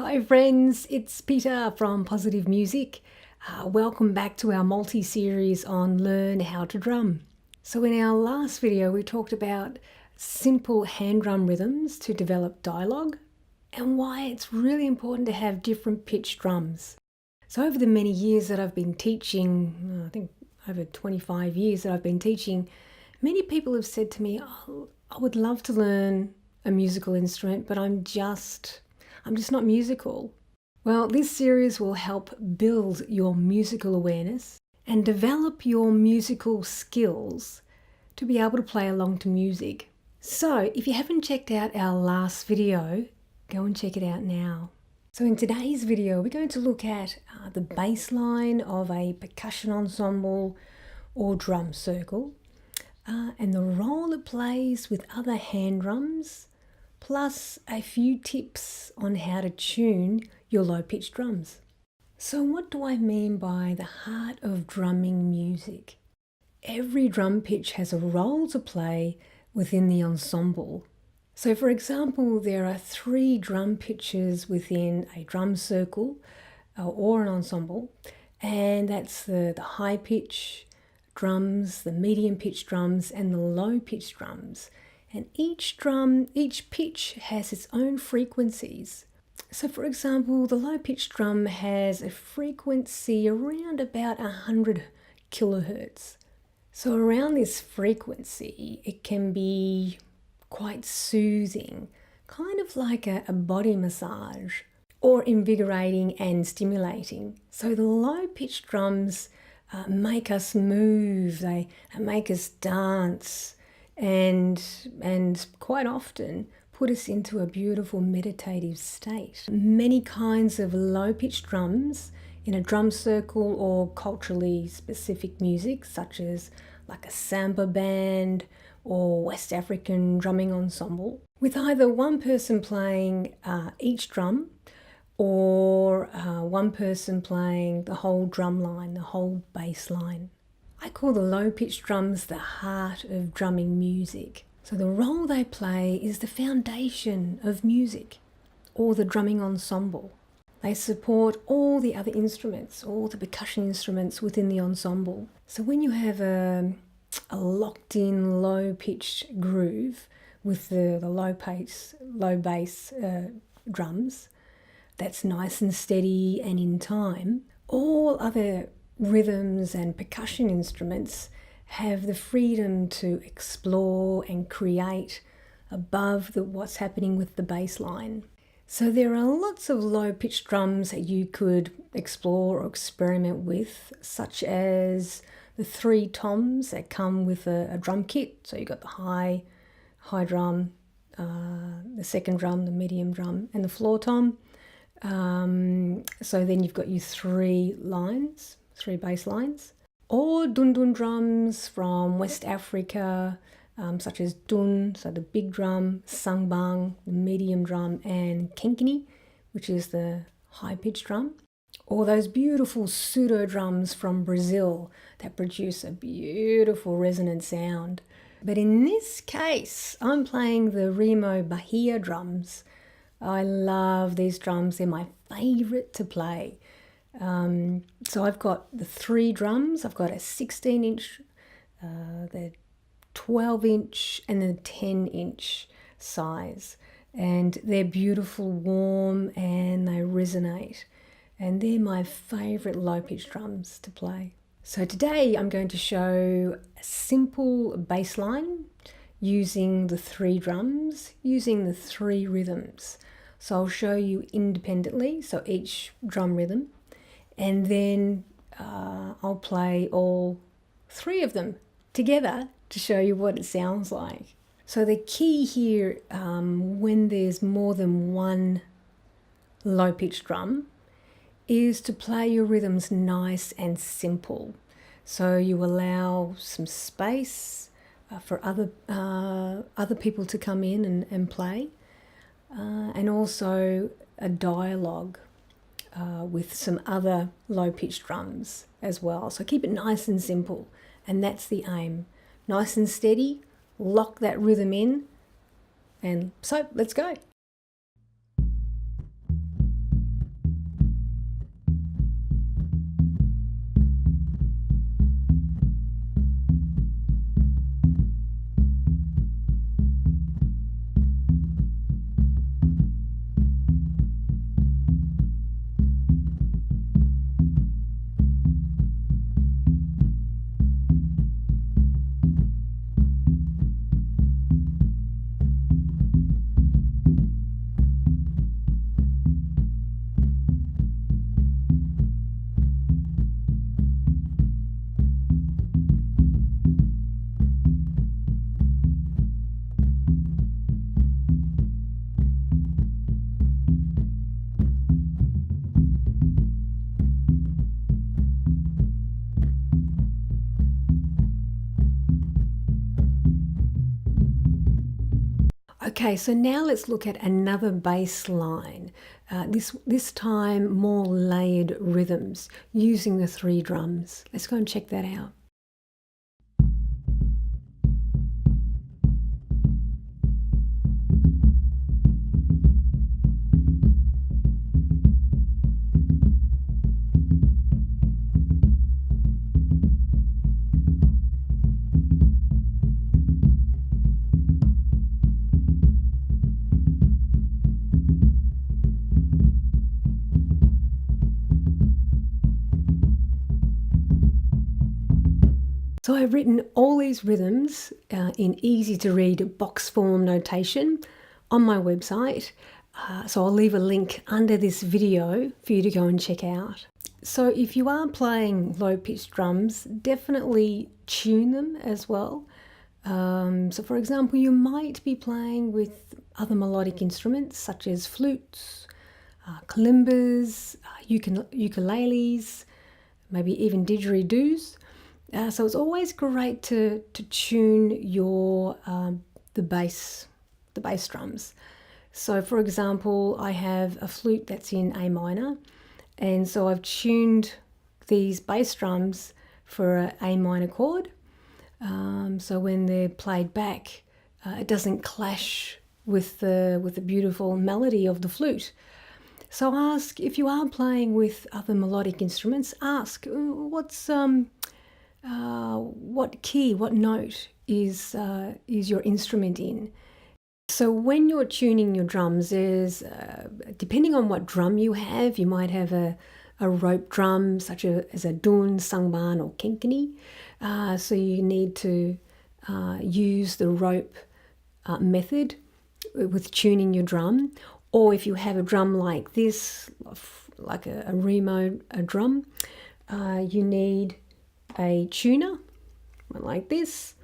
Hi friends, it's Peter from Positive Music. Welcome back to our multi-series on Learn How to Drum. So in our last video we talked about simple hand drum rhythms to develop dialogue and why it's really important to have different pitch drums. So over the many years that I've been teaching, I think over 25 years that I've been teaching, many people have said to me, oh, I would love to learn a musical instrument, but I'm just not musical. Well, this series will help build your musical awareness and develop your musical skills to be able to play along to music. So if you haven't checked out our last video, go and check it out now. So in today's video, we're going to look at the bass line of a percussion ensemble or drum circle and the role it plays with other hand drums, plus a few tips on how to tune your low-pitched drums. So what do I mean by the heart of drumming music? Every drum pitch has a role to play within the ensemble. So for example, there are 3 drum pitches within a drum circle or an ensemble, and that's the high pitch drums, the medium pitch drums, and the low pitch drums. And each pitch has its own frequencies. So for example, the low pitched drum has a frequency around about 100 kilohertz. So around this frequency, it can be quite soothing, kind of like a body massage, or invigorating and stimulating. So the low pitched drums make us move, they make us dance, and quite often put us into a beautiful meditative state. Many kinds of low-pitched drums in a drum circle or culturally specific music, such as like a samba band or West African drumming ensemble, with either one person playing each drum or one person playing the whole drum line, the whole bass line. I call the low-pitched drums the heart of drumming music. So the role they play is the foundation of music, or the drumming ensemble. They support all the other instruments, all the percussion instruments within the ensemble. So when you have a locked-in, low-pitched groove with the low bass drums, that's nice and steady and in time, all other rhythms and percussion instruments have the freedom to explore and create above what's happening with the bass line. So there are lots of low-pitched drums that you could explore or experiment with, such as the 3 toms that come with a drum kit. So you've got the high drum, the second drum, the medium drum, and the floor tom. So then you've got your 3 lines, 3 bass lines, or dun drums from West Africa, such as dun, so the big drum, sangbang, the medium drum, and kenkini, which is the high-pitched drum, or those beautiful pseudo drums from Brazil that produce a beautiful resonant sound. But in this case, I'm playing the Remo Bahia drums. I love these drums, they're my favorite to play. So I've got the 3 drums. I've got a 16-inch, the 12-inch, and the 10-inch size. And they're beautiful, warm, and they resonate. And they're my favorite low-pitched drums to play. So today I'm going to show a simple bass line using the 3 drums, using the 3 rhythms. So I'll show you independently, so each drum rhythm, and then I'll play all 3 of them together to show you what it sounds like. So the key here, when there's more than one low-pitched drum, is to play your rhythms nice and simple. So you allow some space for other people to come in and play, and also a dialogue with some other low-pitched drums as well. So keep it nice and simple, and that's the aim. Nice and steady, lock that rhythm in, and so let's go. Okay, so now let's look at another bass line. This time more layered rhythms using the 3 drums. Let's go and check that out. So I've written all these rhythms in easy to read box form notation on my website. So I'll leave a link under this video for you to go and check out. So if you are playing low pitched drums, definitely tune them as well. So for example, you might be playing with other melodic instruments such as flutes, kalimbas, ukuleles, maybe even didgeridoos. So it's always great to tune your the bass drums. So for example, I have a flute that's in A minor, and so I've tuned these bass drums for an A minor chord. So when they're played back, it doesn't clash with the beautiful melody of the flute. So ask, if you are playing with other melodic instruments, ask what key, what note is your instrument in. So when you're tuning your drums, there's depending on what drum you have, you might have a rope drum such as a dun, sangban or kenkini. So you need to use the rope method with tuning your drum. Or if you have a drum like this, like a Remo drum, you need a tuner like this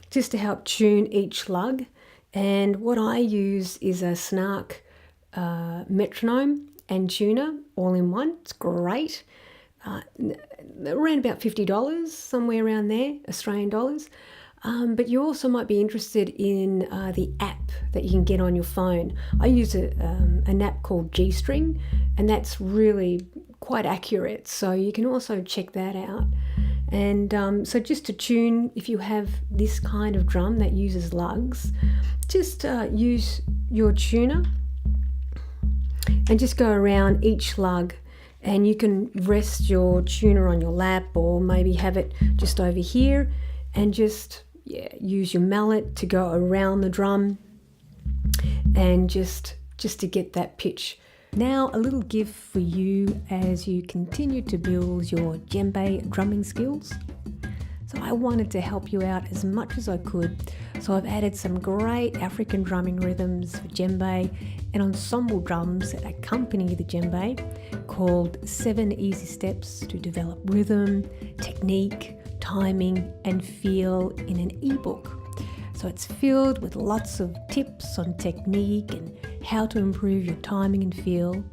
just to help tune each lug. And what I use is a Snark metronome and tuner all in one. It's great. Around about $50, somewhere around there, Australian dollars. But you also might be interested in the app that you can get on your phone. I use an app called G-String, and that's really quite accurate. So you can also check that out. And so just to tune, if you have this kind of drum that uses lugs, just use your tuner and just go around each lug, and you can rest your tuner on your lap or maybe have it just over here, and just use your mallet to go around the drum and just to get that pitch. Now a little gift for you as you continue to build your djembe drumming skills. So I wanted to help you out as much as I could. So I've added some great African drumming rhythms for djembe and ensemble drums that accompany the djembe, called 7 Easy Steps to Develop Rhythm, Technique, Timing and Feel, in an ebook. So it's filled with lots of tips on technique and how to improve your timing and feel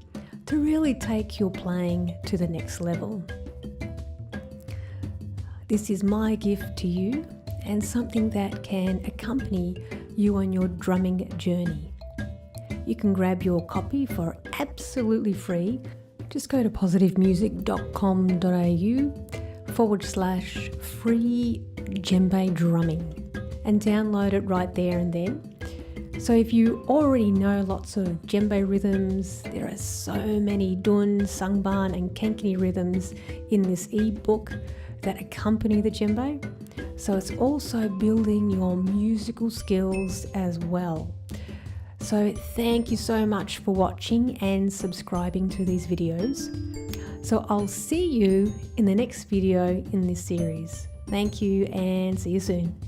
to really take your playing to the next level. This is my gift to you and something that can accompany you on your drumming journey. You can grab your copy for absolutely free. Just go to positivemusic.com.au/free djembe drumming and download it right there and then. So if you already know lots of djembe rhythms, there are so many dun, sangban and kenkini rhythms in this ebook that accompany the djembe. So it's also building your musical skills as well. So thank you so much for watching and subscribing to these videos. So I'll see you in the next video in this series. Thank you and see you soon.